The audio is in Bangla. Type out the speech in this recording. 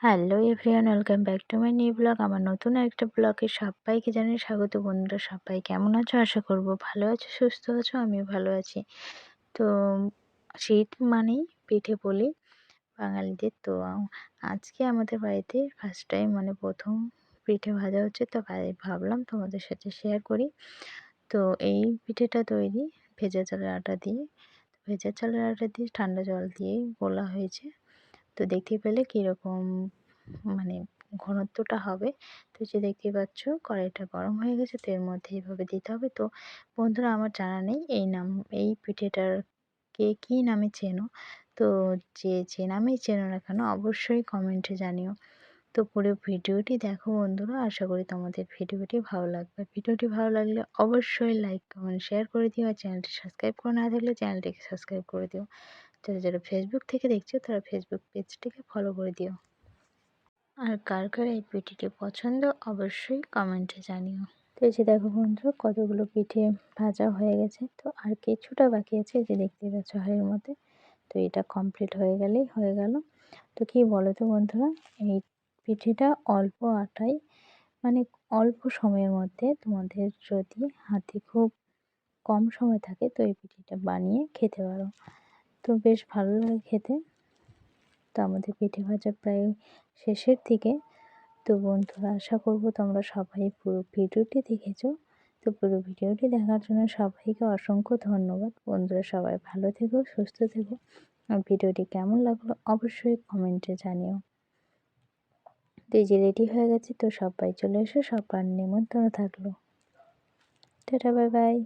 Hello everyone, welcome back to my new blog. আমার নতুন একটা ব্লগে সবাইকে জানাই স্বাগত। বন্ধুরা সবাই কেমন আছো? আশা করব ভালো আছো, সুস্থ আছো। আমিও ভালো আছি। তো শীত মানেই পিঠে পুলি বাঙালিদের। তো আজকে আমাদের বাড়িতে ফার্স্ট টাইম প্রথম পিঠে ভাজা হচ্ছে। তো ভাবলাম তোমাদের সাথে শেয়ার করি। তো এই পিঠেটা তৈরি ভেজা চালের আটা দিয়ে। ভেজা চালের আটা দিয়ে ঠান্ডা জল দিয়েই গোলা হয়েছে। তো দেখতেই পেলে কীরকম মানে ঘনত্বটা হবে। তো যে দেখতেই পাচ্ছ কড়াইটা গরম হয়ে গেছে, তো এর মধ্যে এইভাবে দিতে হবে। তো বন্ধুরা, আমার জানা নেই এই পিঠেটার কে কী নামে চেনো। তো যে নামেই চেনো না কেন অবশ্যই কমেন্টে জানিও। তো পুরো ভিডিওটি দেখো বন্ধুরা, আশা করি তোমাদের ভিডিওটি ভালো লাগবে। ভিডিওটি ভালো লাগলে অবশ্যই লাইক কমেন্ট শেয়ার করে দিও। আর চ্যানেলটি সাবস্ক্রাইব করে না থাকলে চ্যানেলটিকে সাবস্ক্রাইব করে দিও। যারা যারা ফেসবুক থেকে দেখছো তারা ফেসবুক পেজটিকে ফলো করে দিও। আর কার কার এই পিঠেটি পছন্দ অবশ্যই কমেন্টে জানিও। তো এই যে দেখো বন্ধুরা, কতগুলো পিঠে ভাজা হয়ে গেছে। তো আর কিছুটা বাকি আছে, যে দেখতে পাচ্ছ হাঁড়ির মধ্যে। তো এটা কমপ্লিট হয়ে গেলেই হয়ে গেল। তো কি বলো তো বন্ধুরা, এই পিঠেটা অল্প আটায় অল্প সময়ের মধ্যে তোমাদের যদি হাতে খুব কম সময় থাকে তো এই পিঠেটা বানিয়ে খেতে পারো। তো বেশ ভালো লাগে খেতে। তো আমাদের পিঠে ভাজা প্রায় শেষের দিকে। তো বন্ধুরা, আশা করব তোমরা সবাই পুরো ভিডিওটি দেখেছো। তো পুরো ভিডিওটি দেখার জন্য সবাইকে অসংখ্য ধন্যবাদ। বন্ধুরা সবাই ভালো থেকো, সুস্থ থেকো। আর ভিডিওটি কেমন লাগলো অবশ্যই কমেন্টে জানিও। তো এই যে রেডি হয়ে গেছে, তো সবাই চলে এসো, সবার নিমন্ত্রণ থাকলো। Tata, bye bye.